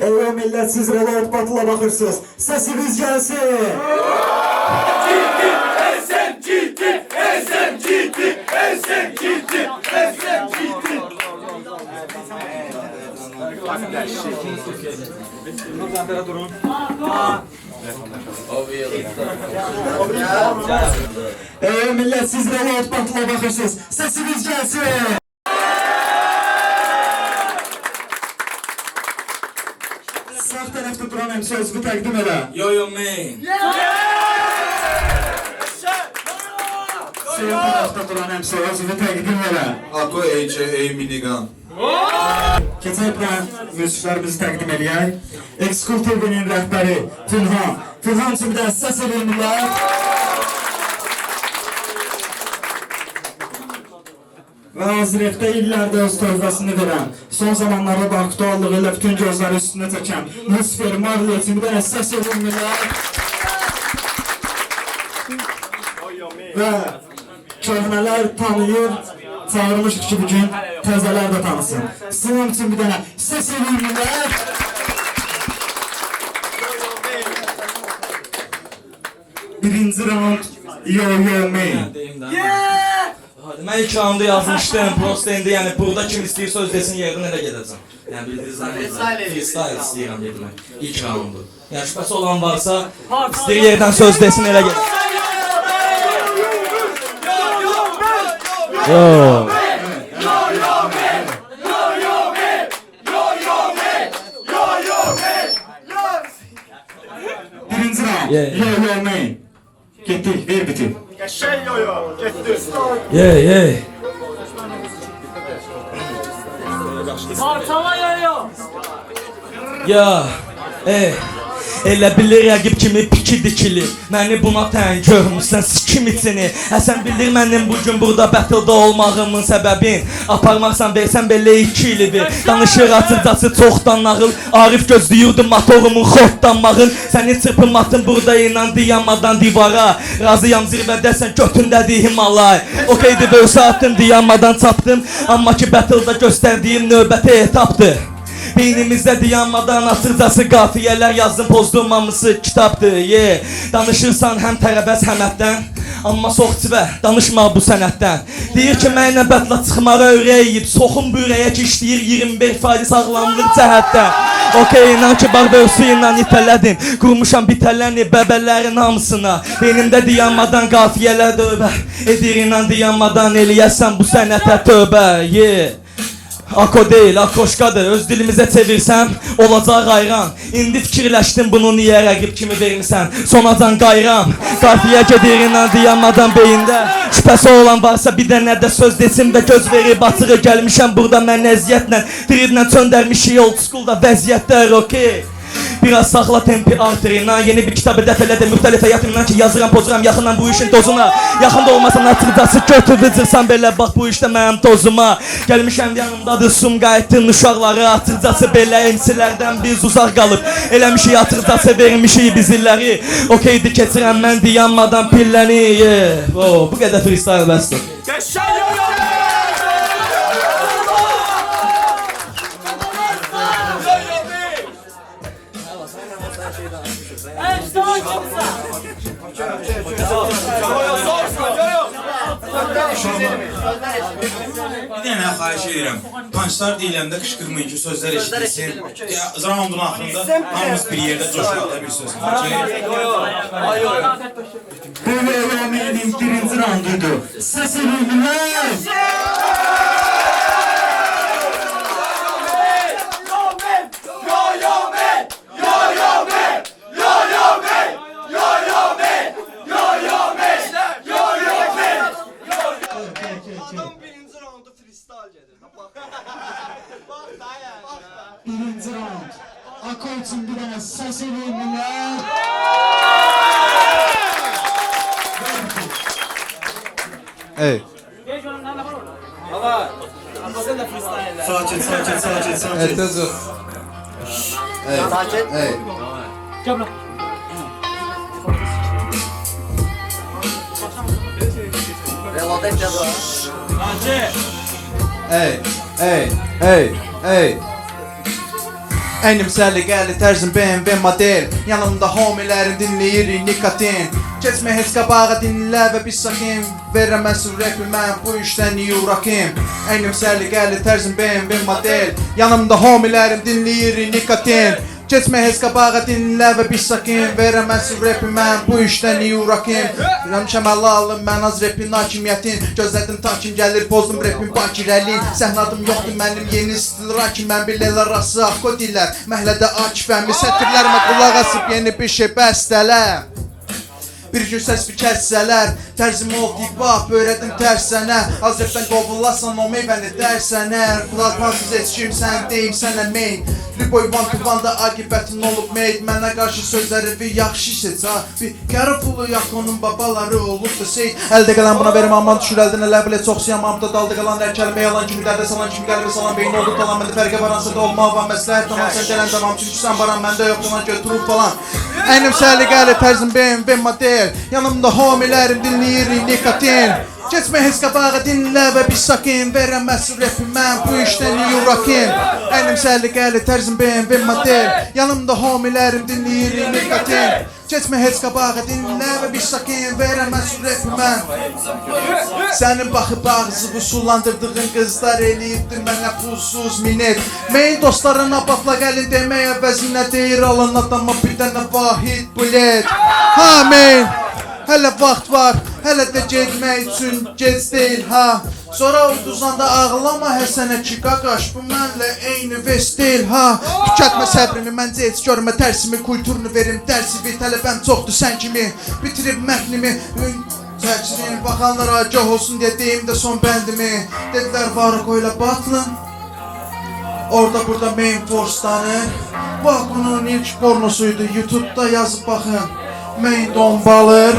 Ey millet, siz Reload Battle'a bakırsınız. Sesiniz gelsin. Ey millet, siz Reload Battle'a bakırsınız. Sesiniz gelsin. Sağ tarafta duran hem sözünü təqdim elə. Yo man. Sol tarafta duran hem sözünü təqdim elə. Ako HA minigun. Keçən plan müziklərimizi təqdim eləyək. Ekskul TV'nin rəhbəri Tülhan. Tülhan üçün bir də səs eləyirlər. Və hazırlıqda illərdə öz tövbəsini verən, son zamanlarda da aktuallığı ilə bütün gözləri üstünə çəkən Lucifer Marley üçün bir də səs eləyirlər. Və köhnələr tanıyır, çağırmışıq ki bugün təzələr də tanısın. Sizin üçün bir dənə səs eləyirlər. Birinci round Yo Man. Ben ilk roundu yazmıştım, prosta indi, yani burada kim istəyir söz desin yerden elə gedəcəm. Yəni bildiriz, freestyle istəyirəm demək, ilk roundu. Yəni şübhəsi olan varsa, istəyir yerdən söz desin elə gedəcəm. Birinci round Yo Man. Getdik, ver bitir. Parçala yo. Ya, elə bilir rəqib kimi piki dikili. Məni buna tən görmüsən sikim içini. Sən bilir mənim bugün burada battle'da olmağımın səbəbin. Aparmaqsan versən belə 2 ildir. Danışır açıqcası çoxdan nağıl. Arif gözləyirdi motorumun xortlanmağın. Sənin çırpınmatın burada inan diyamadan divara. Razıyam zirvədəsən götündədir Himalay. Okeydi böyük saatım diyamadan çapdım. Amma ki battle'da göstərdiyim növbəti etapdır. Beynimizdə diyanmadan açıqcası qafiyələr yazdım, pozdurmamışı kitabdır. Danışırsan həm tərəvəz həm ətdən, amma soxçivə danışma bu sənətdən. Deyir ki mənlə bətla çıxmağa ürəyib, soxum bu ürəyə ki işləyir 25% sağlamlıq cəhətdən. Okey, inan ki bar bövsü ilə itələdim, qurmuşam bitələni bəbələrin hamısına. Beynimdə diyanmadan qafiyələr dövbə, edir inan diyanmadan eləyəsən bu sənətə tövbə. Ako deyil, akoşkadır, öz dilimizə çevirsəm, olacaq ayran. İndi fikirləşdim bunu niyə rəqib kimi vermirsən, sonacan qayram. Qafiyə gedir inan diyanmadan beyində, şübhəsi olan varsa bir dənə də söz desin və göz verib açığı gəlmişəm burada mən əziyyətlə. Driblə çöndərmişik old schoolda vəziyyətlər, okey. Biraz saxla tempi artırına, yeni bir kitabı dəf elədi müxtəlif həyatımdan ki yazıram pozuram yaxından bu işin dozuna. Yaxında olmasan açıqcası kötü vıcırsan belə bax bu işdə mənim tozuma. Gəlmişəm yanımdadır Sumqayıtın uşaqları, açıqcası belə emsilərdən biz uzaq qalıb. Eləmişik açıqcası vermişik biz illəri. Okeydi keçirəm mən diyanmadan pilləni. Bu qədər freestyle bəsdir. Bir dənə xahiş edirəm. Punchlar deyiləndə qışqırmayın ki, sözlər eşidilsin. Roundun axırında hamımız bir yerdə coşqalda bir söz. Bu Yo Man'in birinci rounduydu. Səs eləyirlər. Birinci round. Ako için bir dənə səs eləyirlər. Sakin. Əynim səliqəli tərzim BMW model. Yanımda homilərim dinləyir nikotin. Keçmə heç qabağa dinlə və bir sakin. Verəməsin rapi mən bu işdən yurakim. Əynim səliqəli tərzim BMW model. Yanımda homilərim dinləyir nikotin. Keçmə heç qabağa dinlə və bir sakin. Verəməsin rapi mən bu işdən yurakim. Rəmişəm əlalım mən az rapin hakimiyyətin. Gözlədim ta kim gəlir pozdum rapin bakirəlin. Səhnadım yoxdur mənim yeni stil rakim. Mən bilələr rası akko dillər. Məhlədə akifəmi sətirlərmə qulaq asıb yeni bir şey bəstələr. Bir gün səs bir kəssələr. Tərzim ol dibab öyrədim tərs sənə. Az rapdən qovulasan o meyvəni dərsənə. Qulaqmansız heç kim sən deyim sənə main. Liboy vankıvanda aqibətin olub meyt. Mənə qarşı sözləri yaxşı seç ha. Bir qərə pulu yak onun babaları olub da seyt. Əldə qalan buna verim aman düşür əldən elə bilə çox siyamamda. Dalda qalan hər kəlmə yalan kimi dərdə salan kimi qəlbə salan beyin oldu talan. Məndə fərqə varansa da olma var məsləhət tamam. Sən gələn tamam çünki sən baran məndə yoxdur lan götürüb falan. Əynim səliqəli tərzim BMW model. Yanımda homilərim dinləyir nikotin. Keçmə heç qabağa dinlə və bir sakin. Verəməsin rapi mən bu işdən yurakim. Əynim səliqəli tərzim BMW model. Yanımda homilərim dinləyir nikotin. Keçmə heç qabağa dinlə və bir sakin. Verəməsin rapi mən. Sənin baxıb ağzını sulandırdığın qızlar eləyibdir mənə pulsuz minnet. Məyin dostlarına batla gəlin demək əvəzinə deyir alın adama bir dənə vahid bilet. Amin. Hələ vaxt var, hələ də getmək üçün gec deyil ha. Sonra uduzanda ağlama həsənə ki qaqaş bu mənlə eyni vest deyil ha. Tükətmə səbrimi məncə heç görmə tərsimi. Kulturunu verim dərsi tələbəm çoxdur sən kimi. Bitirib mətnimi çəksin baxanlara agah olsun deyə deyim də son bəndimi. Dedilər var qoyla batılın. Orada burada main force'danır. Bax bunun ilk pornosuydu YouTube'da yazıb baxın. Main dombalır.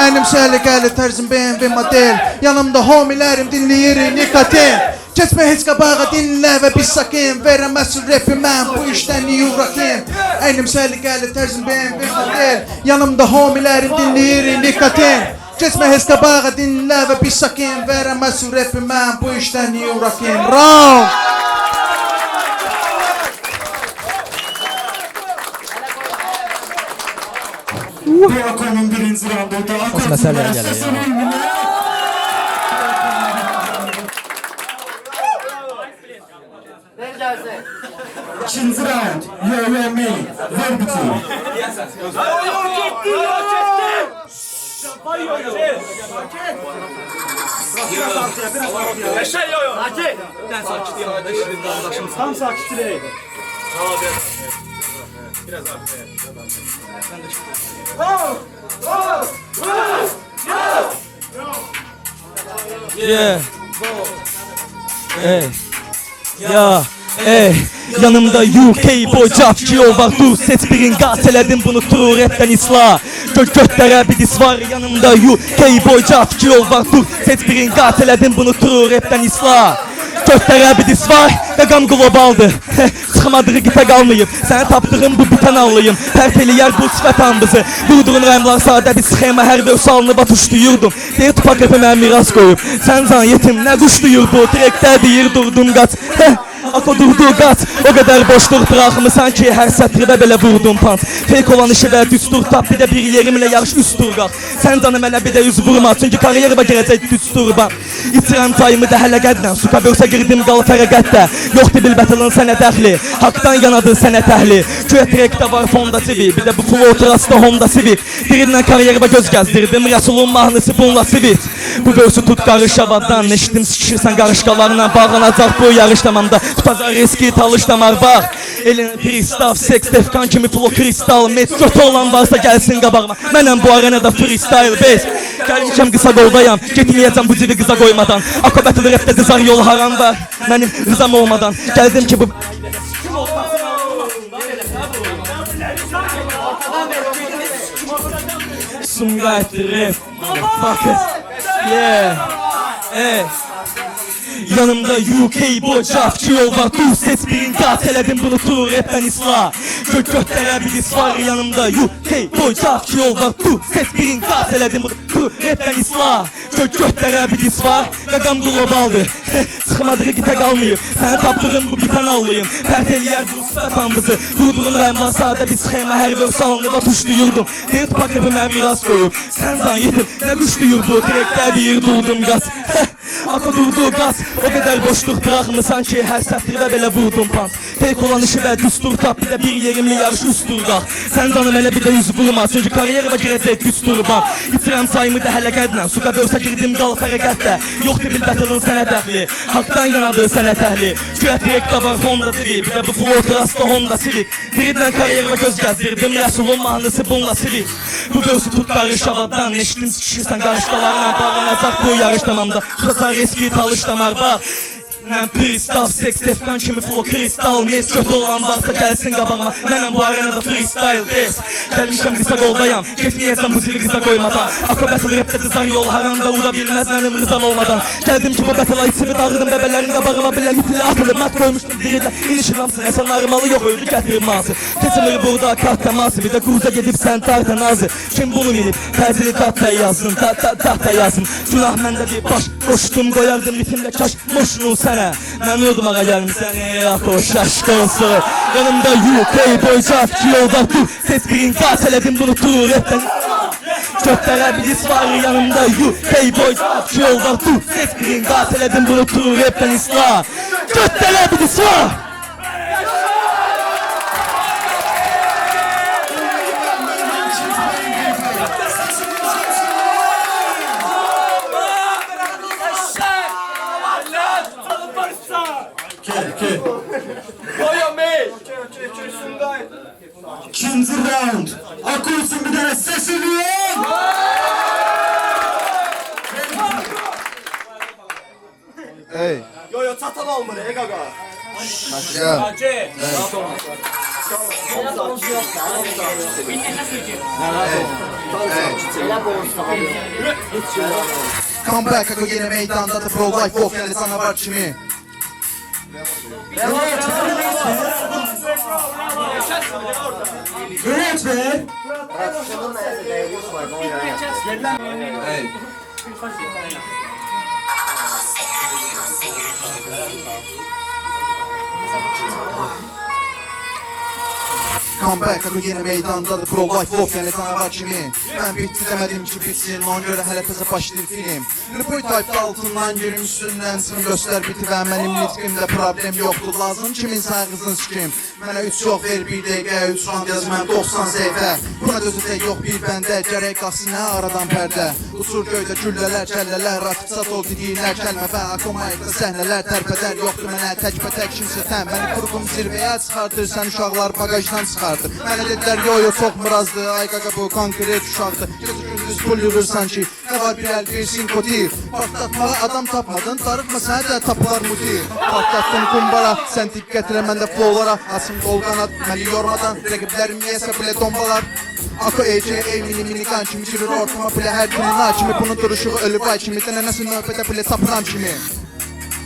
Əynim səliqəli tərzim BMW model. Yanımda homilərim dinləyir nikotin. Keçmə heç qabağa dinlə və bir sakin. Verəməsin rapi mən bu işdən yurakim. Əynim səliqəli tərzim BMW model. Yanımda homilərim dinləyir nikotin. Keçmə heç qabağa dinlə və bir sakin. Verəməsin rapi mən bu işdən yurakim. Round. Bu Akonun birinci roundunda Akon Məsələyə gəlir ya. Ver gelsin. İkinci round. Yo main. Ver bütün. Sakin. Ben sakit yanında işledim arkadaşım. Tam sakitliği. Biraz arkaya. Yeah. Hey. Ya. Ey, yanımda UK boy cafki yol var dur. Ses birin qat elədim bunu true rapdən isla. Götlərə bir dis var yanımda UK boy cafki yol var dur. Ses birin qat elədim bunu true rapdən isla. Götlərə bir dis var və qam qlobaldır. Çıxmadığı qitə qalmayıb. Səni tapdığım bu bitən anlıyım. Tərk eləyər bu sifət ambızı. Vurduğun rəymlar sadə bir sxema. Hər bir salını batuşduyurdum. Deyir tupak rapı mən miras qoyub. Sən can yetim nə quşduyur bu. Direkdə deyir durdum qaç. Ako durdu qaç. O qədər boşluq bıraxmısan ki hər sətrdə belə vurdum pant. Fake olan işi və düstur tap bir də bir yerimlə yarış üst tur qalx. Sən canı mənə bir də yüz vurma. Çünki kariyerime gələcək düstur ban. İtirəm tayımı da hələ qəddən. Suka bölsə girdim qal fərəqətdə. Yoxdur bil bətəlin sənə dəxli. Haqdan yanadı sənə təhli. Köyə trekdə var Honda Civic. Bir də bu Flotras'da Honda Civic. Birindən kariyerime göz gəzdirdim. Rəsulun mahnısı bununla Civic. Bu bölsü tut qarış havadan. Neşitdim sikişirsən qarışqalarına. Bağlanacaq bu yarış tamamda. Tutacaq riski talış damar var. Elin pristav, seks defkan kimi flow kristal. Met götü olan varsa gəlsin qabağıma. Mənəm bu arenada freestyle base. Gəlmişəm qısa qoldayam. Getməyəcəm bu civi qıza qoymadan. Akabətli rapdə qızar yol haram var. Mənim rızam olmadan. Gəldim ki bu... Sumqaytlı rap. Motherfuckers. Yeah. Hey. Yanımda UK bocafçı yol var. Dur ses birin qat elədim bunu tur rapdən isla. Götlərə bir dis var. Yanımda UK bocafçı yol var. Dur ses birin qat elədim bunu tur rapdən isla. Götlərə bir dis var. Qaqam globaldır. Çıxmadığı qitə qalmayıb. Səni tapdığım bu bitan allıyım. Pərt eləyər bu sifətamızı. Durduğun rəyman sadə bir sxema. Hər vəv salonunda tuşluyurdum. Dert paketi mən miras qoyub. Sən zan yetim nə quşluyurdu. Direkdə bir yer duldum qaz. Akı durdu qaz. O qədər boşluq bıraxmısan ki hər səftirdə belə vurdum pant. Tek olan işi və düstur tap. Bir də bir yerimli yarış üstur qalx. Sən canım elə bir də yüz vurma. Çünki kariyerə girəcək güc turban. İtirəm sayımı da hələ qədlə. Suqa dörsə girdim qal fərəqətlə. Yoxdur bil bətəlin sənə dəxli. Haqdan yanadır sənə təhli. Cürət direkdə var Honda Civic. Bir də bu flow trasta Honda Civic. Birindən kariyerə göz gəzdirdim. Rəsulun mahnısı bununla Civic. Bu göğsü tut qarış havadan. Eşitdim sikişirsən qarışdalarına. Bağlanacaq bu yarış tamamda. Tutacaq eski talış damarda. Mən pristav, seks defkan kimi flow kristal. Mes kötü olan varsa gəlsin qabağıma. Mənəm bu arenada freestyle des. Gəlmişəm qısa qoldayam. Getməyəsən bu zili qıza qoymadan. Ako battle rapdə dızan yol hər anda uğra bilməz mənim rızam olmadan. Gəldim ki bu battle içimi dağıdım bəbələrin qabağıma bilə litili atılıb. Mat koymuşdum diridə. İnişir hamsın əsən arımalı yox öldü gətirir mazı. Keçimir burada kart təması. Bir də quruza gedib sən tarta nazı. Kim bunu bilib? Təzili tatda yazdım. Tatda yazdım. Günah məndə bir baş. Qoşdum qoyardım ritimlə kaş. Moşunun sənə. Mən udmağa gəlmişsən ey axı o şaşqınsı. Yanımda UK boycafçı yolda dur. Ses birin qat elədim bunu tur rapdən. Götlərə bir dis var yanımda UK boycafçı yolda dur. Ses birin qat elədim bunu tur rapdən isla. Götlərə bir dis var. İkinci round. Akı üçün bir dənə səs edin. Hey. Yo çatan olmur ey qaqa. Ya. Come back, Ako yine meydanda da pro life walk yani canavar kimi. Evet be. Hey. Come back, Ako yine meydanda da pro life walk yani canavar kimi. Ben bitti demedim ki bitsin, ona göre hele teze başlayır film. Report type'da altından yerim üstünden sınır göster biti ve benim nitqimde problem yoktu. Lazım kimin saygısın sikim. Mənə 3 yox ver 1 dəqiqə, 3 rand yaz mən 90 seyfə. Buna dözəcək yox bir bəndə, gərək qalsın nə aradan pərdə. Uçur göydə güllələr, kəllələr, ratifsat ol dediyinlər kəlmə və akomayıqda səhnələr tərpədər. Yoxdur mənə tək kimsə təm. Məni qurğum zirvəyə çıxardır, sən uşaqlar bagajdan çıxardır. Mənə dedilər yo çox murazdır, ay qaqa bu konkret uşaqdır. Gözü gündüz pul yürürsən ki, nə var bir əl bir sinkotiv. Partlatmağa adam tapmadın, darıqma sənə də tapılar mutir. Partlatdım kumbara, sən diqqət elə məndə flowlara. Qol qanat, məni yormadan rəqiblərim niyəsə bilə dombalar. Ako ACA mini qan kimi girir ortama bilə hər günün hakimi. Bunun duruşuğu ölü vay kimi, dənənəsi növbədə bilə tapıram kimi.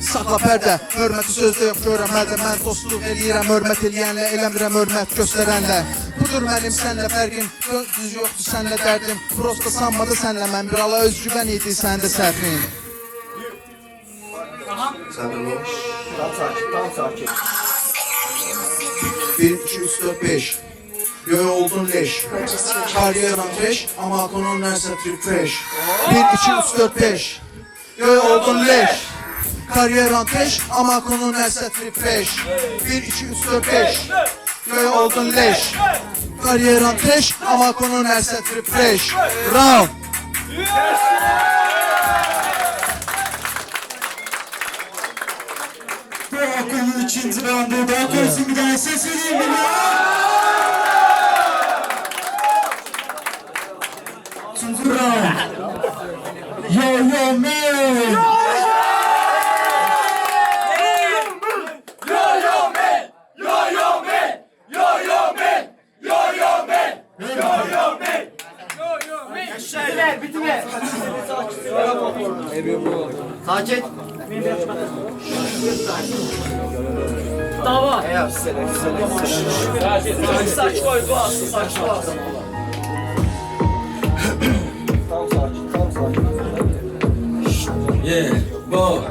Saxla pərdə, hörməti sözdə yox görəməldə. Mən dostluq eləyirəm, hörmət eləyənlə, eləmirəm hörmət göstərənlə. Budur mənim sənlə fərqim, düz yoxdur sənlə dərdim. Prosta sanmadı sənlə mən bir ala özgüvən idi səndə səhvin. Tam sakin. 1, 2, 3, 4, 5. Yo oldun leş. Kariyeran fresh ama konun nerse refresh. 1, 2, 3, 4, 5. Yo oldun leş. Kariyeran fresh ama konun nerse refresh. 1, 2, 3, 4, 5. Yo oldun leş. Kariyeran fresh ama konun nerse refresh. Round. Bu Akı'nın ikinci roundu. Akı üçün bir dənə səs edin mi? Üçüncü round. Yo man. Bitme. Sakin. Saç koy, bu asıl saç koy. Yeah, go.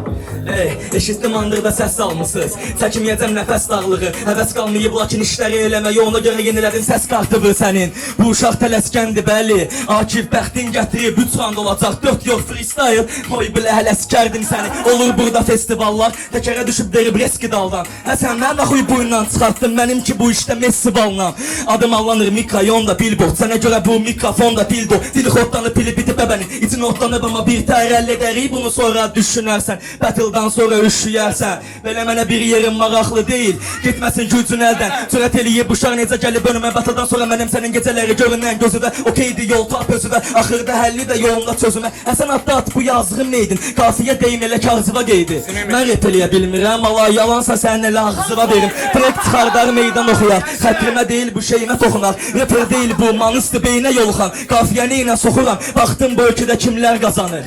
Eşitdim andırda səs salmısınız. Çəkməyəcəm nəfəs dağlığı. Həvəs qalmayıb lakin işləri eləmək. Ona görə yenilədin səs kartıbı sənin. Bu uşaq tələskəndir bəli. Akif bəxtin gətirib 3 rand olacaq. 4 yox freestyle. Oy bilə hələ sikərdim səni. Olur burada festivallar. Təkərə düşüb derib reski daldan. Sən mən də xuy boyundan çıxartdın. Mənim ki bu işdə Messi ballam. Adım allanır mikrayonda billboard. Sənə görə bu mikrofonda dildo. Dili xotlanıb pili bitib bəbənin. İçin otlanıb amma bir tər əlləgərik. Bunu sonra düşünərsən. Battle'dan sonra üşüyərsən. Belə mənə bir yerim maraqlı deyil. Getməsin gücün əldən. Sürət eləyib uşaq necə gəlib önümə. Battle'dan sonra mənim sənin gecələri görünən gözü də okeydi yol tap özü də. Axırda həlli də yolunda çözümə. Sən atda at bu yazığım neydin? Qafiyə deyim elə kağızıva qeydi. Mən rap eləyə bilmirəm. Allah yalansa sən elə ağzıva verim. Trek çıxardar meydan oxuyar. Xətrimə deyil bu şeyimə toxunar. Rapper deyil bu manıstı beynə yoluxan. Qafiyəni ilə soxuram. Baxdım bu ölkədə kimlər qazanır.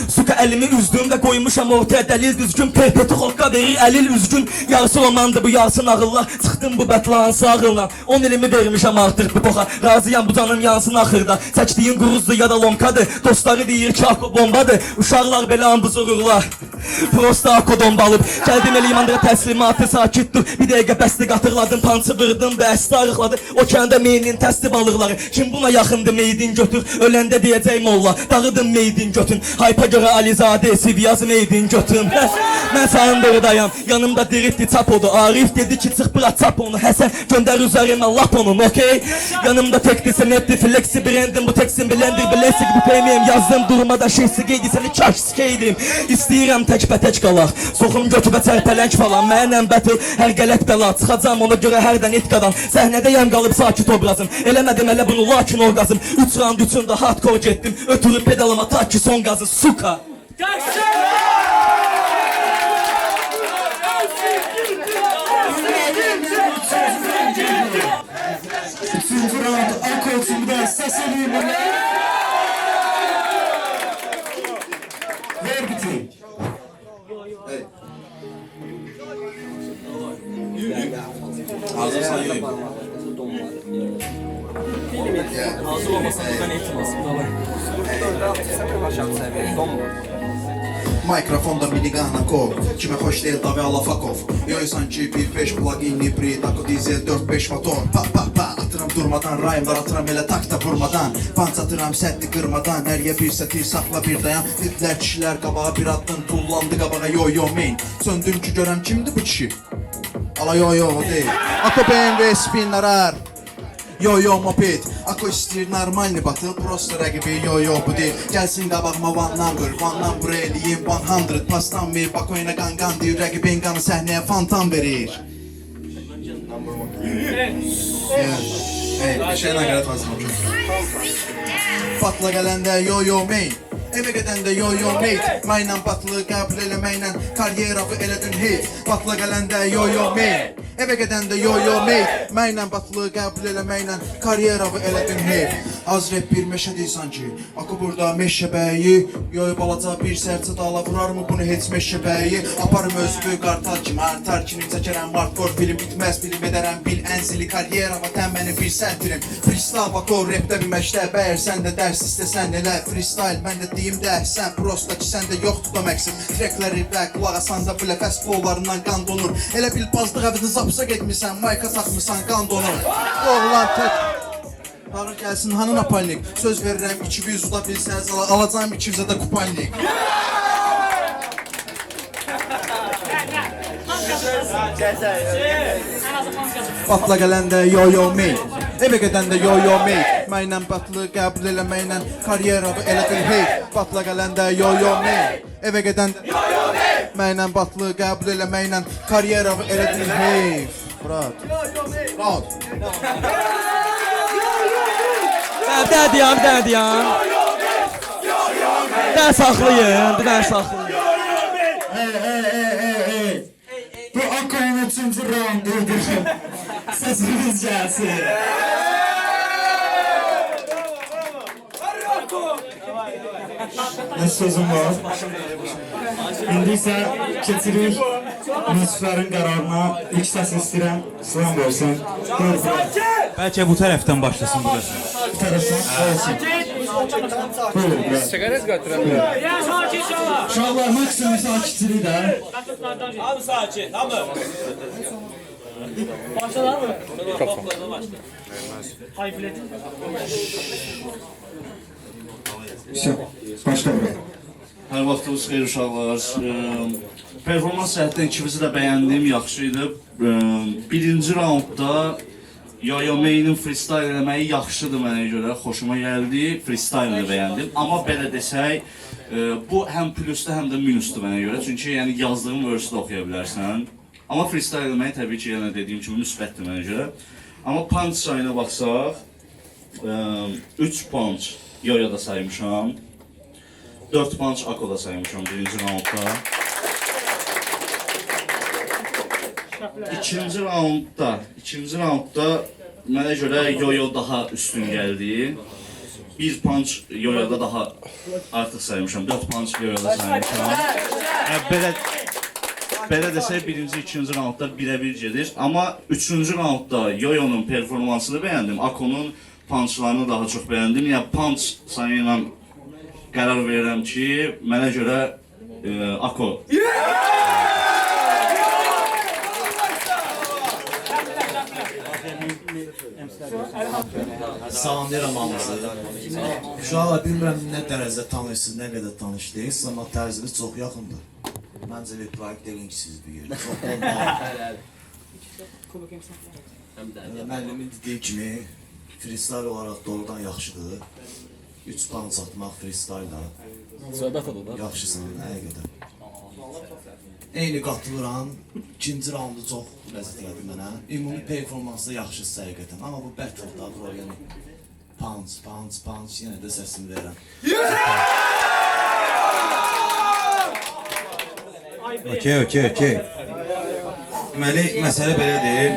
Suka əlimi üzdüm və qoymuşam ortaya dəlil düzgün. Perpeti xoqqa verir əlil üzgün. Yarısı romandı bu yarısı nağıllar. Çıxdım bu bətlansı ağılla. 10 ilimi vermişəm artıq bu poxa. Razıyam bu canım yansın axırda. Çəkdiyin quruzdur ya da lonkadır. Dostları deyir ki ako bombadır. Uşaqlar belə ambız ururlar. Prosta ako dombalıb. Gəldim eləyim andıra təslimatı sakit dur. Bir dəqiqə bəsli qatırladım pançı vırdım və əsli arıqladı. O kəndə meynin təsli balıqları. Kim buna yaxındı meydin götür. Öləndə deyəcək molla. Dağıdın meydin götün. Haypa görə Alizade Siviyaz meydin götün. Mən sağındırdayam. Yanımda diritdi çap odu. Arif dedi ki çıx bırak çap onu. Həsən göndər üzərimə lap onun okey. Yanımda tekdisi netli flexi brandim. Bu teksin blendir bilesik bu peymiyim. Yazdım durmada şeysi qeydi səni kaş sikeydim. İstəyirəm tək-bətək qalaq. Soxum götübə çərpələnk falan. Mənəm battle hər qələt bəla. Çıxacam ona görə hərdən itqadan. Səhnədəyəm qalıb sakit obrazım. Eləmədim elə bunu lakin orqazım. 3 round üçündə hardcore getdim. Ötürüb pedalıma ta ki son gazı suka. Üçüncü round Ako için bir daha ses alayım bunu. Ver bitireyim. Hazırsan yox. Hazır olmasam buradan eğitimazım. Mikrofonda miligana kov. Kimə xoş deyil Davi Alafakov. Yoysan ki 1.5 plug-in hibrid Ako dizel 4-5 motor. Pa pa pa atıram durmadan rayımlar atıram elə takta vurmadan. Panç atıram sətli qırmadan. Nəriyə bir sətir saxla bir dayan. Dedilər kişilər qabağa bir addım tullandı qabağa yo yo main. Söndüm ki görəm kimdir bu kişi? Ala yo yo o deyil. Ako BMW spinlarar. Yo yo moped, Ako istəyir normalni batıl. Prosta rəqibi yo yo bu deyil. Gəlsin qabağıma one number eləyim 100. Pastan ver, Bako ilə qanqan deyir. Rəqibin qanı səhnəyə fantan verir. Bir şeylə qələt vazım. Patla gələndə yo yo main. Eve gedəndə yo yo mate. Mayla batlı qəbul eləməklə karyeravi elədin hate. Patla gələndə yo yo main. Eve gedəndə yo yo mate. Mayla batlı qəbul eləməklə karyeravi elədin hate. Az rap bir meşədir sanki. Ako burada meşə bəyi. Yo balaca bir sərçə dala vurar mı bunu heç meşə bəyi. Aparım özümü qartal kimi artar kinim çəkərəm hardcore film bitməz bilim edərəm bil ənzili karyerava təməni bir səntirim. Freestyle Bako rapdə bir məşdə bəyər sən də dərs istəsən elə freestyle mən də deyim də sən prosta ki səndə yoxdur da məqsəd. Trekləri və qulaq asanda bu ləfəs flowlarından qan donur. Elə bil bazlıq əvəzini zapsa getmirsən, mayka taxmısan qan donur. Oğlan tək Qarı gəlsin hanı napalnik. Söz verirəm 200 uda bilsəniz alacağım 200-ə də kupalnik. Patla gələndə yo yo main. Eve gedəndə yo yo main. Mənlə batlı qəbul eləməklə karyeravi elədin hate. Patla gələndə yo yo main. Eve gedəndə yo yo main. Mənlə batlı qəbul eləməklə karyeravi elədin hate. Brat. Rahat. Bir dənə deyəm. Bir dənə saxlayın, bir dənə saxlayın. Bu Ako'nun üçüncü roundudur. Sesiniz gelsin. Ne sözüm var? İndi isə keçirik Müsifərin qərarına. İlk səsi istəyirəm, salam versin. Bəlkə bu tərəfdən başlasın burası. Bir tərəfdən olsun. Buyurun, biraz. Sigaret götürəm. Ya sakin şala. Uşaqlar maksimum sakitçilik də. Abi sakin. Tamam. Başlar mı? Mikrofon. Hay bilet. Başla bura. Hər vaxtınız xeyir uşaqlar. Performans cəhətdən ikimizi də bəyəndim, yaxşı idi. Birinci raundda Yoyome'nin freestyle eləməyi yaxşıdır mənə görə, xoşuma gəldi, freestyle-ını bəyəndim. Amma belə desək, bu həm plusdur, həm də minusdur mənə görə. Çünki yəni yazdığım versi də oxuya bilərsən. Amma freestyle eləməyi təbii ki, yenə dediyim kimi müsbətdir mənə görə. Amma punch sayına baxsaq, 3 punch Yoyo'da saymışam. 4 punch Ako'da saymışam birinci raundda. İkinci raundda mənə görə Yoyo daha üstün gəldi. 1 punch Yoyo'da daha artıq saymışam. 4 punch Yoyo'da saymışam. Belə desək birinci, ikinci raundda birə-bir gedir. Amma üçüncü raundda Yoyo'nun performansını bəyəndim. Ako'nun punchlarını daha çox bəyəndim. Yəni punch sayı ilə qərar verirəm ki, mənə görə Ako. Salamlayıram hamınızı. Uşaqlar bilmirəm nə dərəcədə tanışsınız, nə qədər tanış deyilsiniz, amma tərziniz çox yaxındır. Məncə bir proyekt deyilin ki, siz bir yerdə. Çox olmalı. Müəllimin dediyi kimi, freestyle olaraq doğrudan yaxşıdır. 3 punch atmaq freestyle-la. Söhbət oldu da. Yaxşısın, həqiqətən. Eyni qatılıram. İkinci raundu çox ləzzət elədi mənə. Ümumi performansda yaxşısı həqiqətən. Amma bu battle-da, bu yəni punch, yenə də səsini verirəm. Okey. Deməli, məsələ belədir.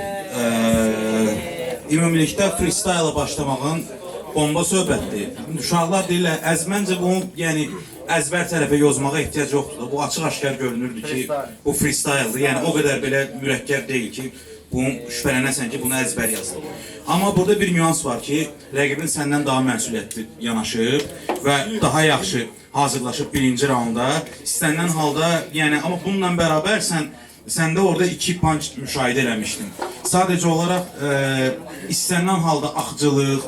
Ümumilikdə freestyle-a başlamağın bomba söhbətdir. Uşaqlar deyirlər, məncə bunun yəni əzbər tərəfə yozmağa ehtiyac yoxdur. Bu açıq-aşkar görünürdü ki, bu freestyle-dır. Yəni o qədər belə mürəkkəb deyil ki, bunun şübhələnəsən ki, bunu əzbər yazılır. Amma burada bir nüans var ki, rəqibin səndən daha məsuliyyətli yanaşıb və daha yaxşı hazırlaşıb birinci raunda. İstənilən halda, yəni amma bununla bərabər səndə orada 2 punch müşahidə eləmişdim. Sadəcə olaraq istənilən halda axıcılıq,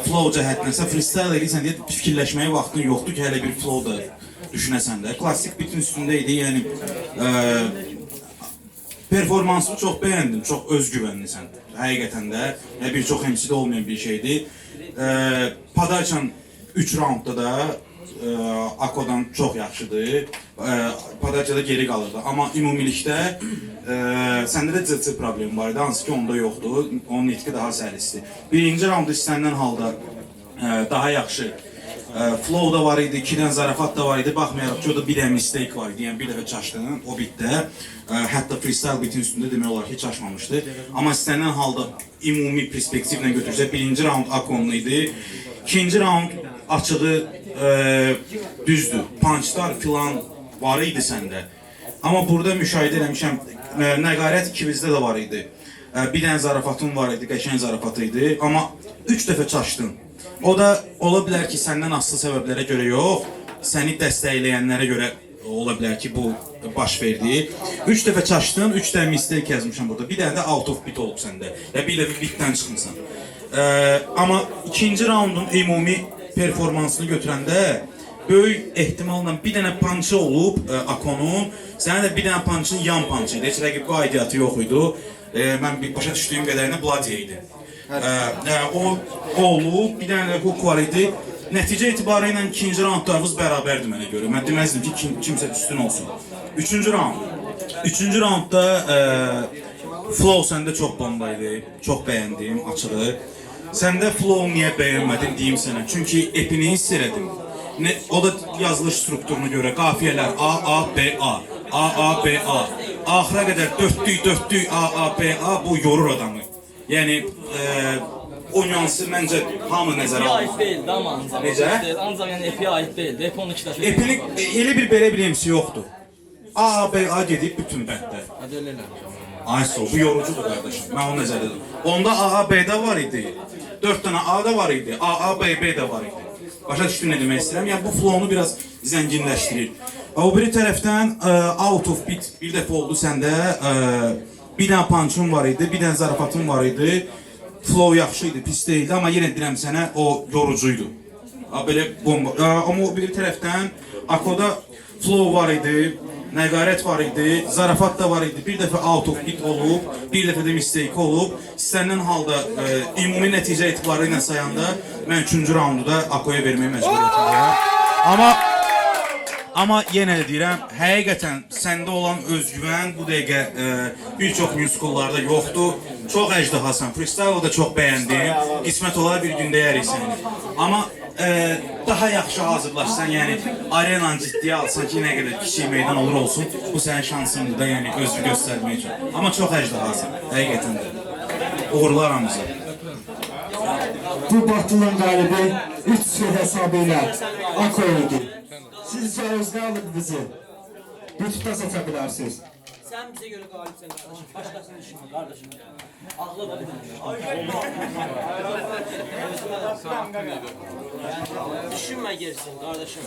flow cəhətdənsə freestyle edirsən deyə fikirləşməyə vaxtın yoxdur ki, hələ bir flow da düşünəsən də. Klassik bitin üstündə idi, yəni performansını çox bəyəndim, çox özgüvənlisən. Həqiqətən də bir çox MC-də olmayan bir şeydir. Padarçan 3 raundda da Ako'dan çox yaxşıdır. Padarçada geri qalırdı. Amma ümumilikdə səndə də cırcı problemi var idi, hansı ki onda yoxdur. Onun nitqi daha səlisdir. Birinci raundu istənilən halda daha yaxşı flow da var idi, 2 dənə zarafat da var idi. Baxmayaraq ki, o da bir dənə mistake var idi. Yəni bir dəfə çaşdın, o bitdə. Hətta freestyle bitin üstündə demək olar ki, çaşmamışdı. Amma istənilən halda ümumi perspektivlə götürsək, birinci raund Ako'nun idi. İkinci raund açığı düzdür. Punchlar filan var idi səndə. Amma burada müşahidə eləmişəm, nəqarət ikimizdə də var idi. Bir dənə zarafatın var idi, qəşəng zarafatı idi. Amma 3 dəfə çaşdın. O da ola bilər ki, səndən asılı səbəblərə görə yox, səni dəstəkləyənlərə görə ola bilər ki, bu baş verdi. 3 dəfə çaşdın, 3 dənə mistake yazmışam burada. Bir dənə də out of bit olub səndə. Ya bir dəfə bitdən çıxmısan. Amma ikinci raundun ümumi performansını götürəndə böyük ehtimalla bir dənə punchı olub Ako'nun, sənə də bir dənə punchın yan punchı idi. Heç rəqibə aidiyyatı yox idi. Mən başa düşdüyüm qədərinə Bloody idi. O olub, bir dənə hook var idi. Nəticə etibarı ilə ikinci raundlarımız bərabərdir mənə görə. Mən deməzdim ki, kimsə üstün olsun. Üçüncü raund. Üçüncü raundda flow səndə çox bomba idi. Çox bəyəndim, açığı. Səndə flow niyə bəyənmədim deyim sənə. Çünki epini hiss elədim. O da yazılış strukturuna görə qafiyələr A, A, B, A. A, A, B, A. Axıra qədər dörtlük, A, A, B, A bu yorur adamı. Yəni o nüansı məncə hamı nəzərə Epiyə aid almalı. deyildi amma ancaq. Necə? Ancaq yəni epiyə aid deyildi. Epi 12 dəfə. Epinin elə bir belə bir MC yoxdur. A, B, A gedib bütün bənddə. Hadi öyle lan. Ay so, bu yorucudur qardaşım. Mən onu nəzərdə tuturam. Onda A, B də var idi. 4 dənə A da var idi. A, B, B də var idi. Başa düşdün nə demək istəyirəm? Yəni bu flow-nu biraz zənginləşdirir. O biri tərəfdən out of beat bir dəfə oldu səndə. Bir dənə punch-un var idi, bir dənə zarafatın var idi. Flow yaxşı idi, pis deyildi, amma yenə deyirəm sənə o yorucuydu. Belə bomba. Amma o biri tərəfdən Akoda flow var idi, nəqarət var idi, zarafat da var idi. Bir dəfə out of beat olub, bir dəfə də mistake olub. Səndən halda ümumi nəticə etibarı ilə sayanda mən 3-cü raundu da Akoya verməyə məcburiyyətindəyəm. Amma yenə də deyirəm, həqiqətən səndə olan özgüvən bu dəqiqə bir çox musikallarda yoxdur. Çox əjdahasan, freestyle da çox bəyəndim. Qismət olar bir gün deyərik səni. Amma daha yaxşı hazırlaşsan, yəni arenanı ciddiyə alsan ki, nə qədər kiçik meydan olur olsun, bu sənin şansındır da, yəni özünü göstərmək üçün. Amma çox əjdahasan, həqiqətən də. Uğurlar hamıza. Bu batılın qalibi 3-2 hesabı ilə Ako idi. Siz içərinizdə alıb bizi. YouTube'da seçə bilərsiniz. Sen bize göre galipsin kardeşim. Başkasının düşünme kardeşim. Aklı da düşünme gersin kardeşim.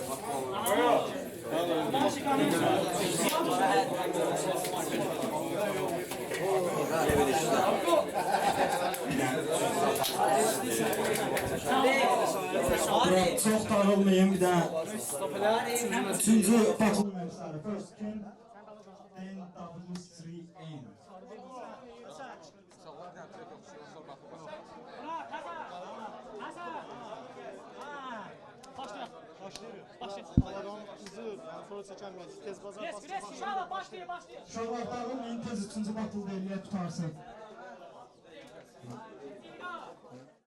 Çox dağılmayın, bir dənə 3-cü batıl mövzuları. First King, NW3N. Uşaqlar dağılmayın, tez 3-cü batıl deyiliyə tutarsın.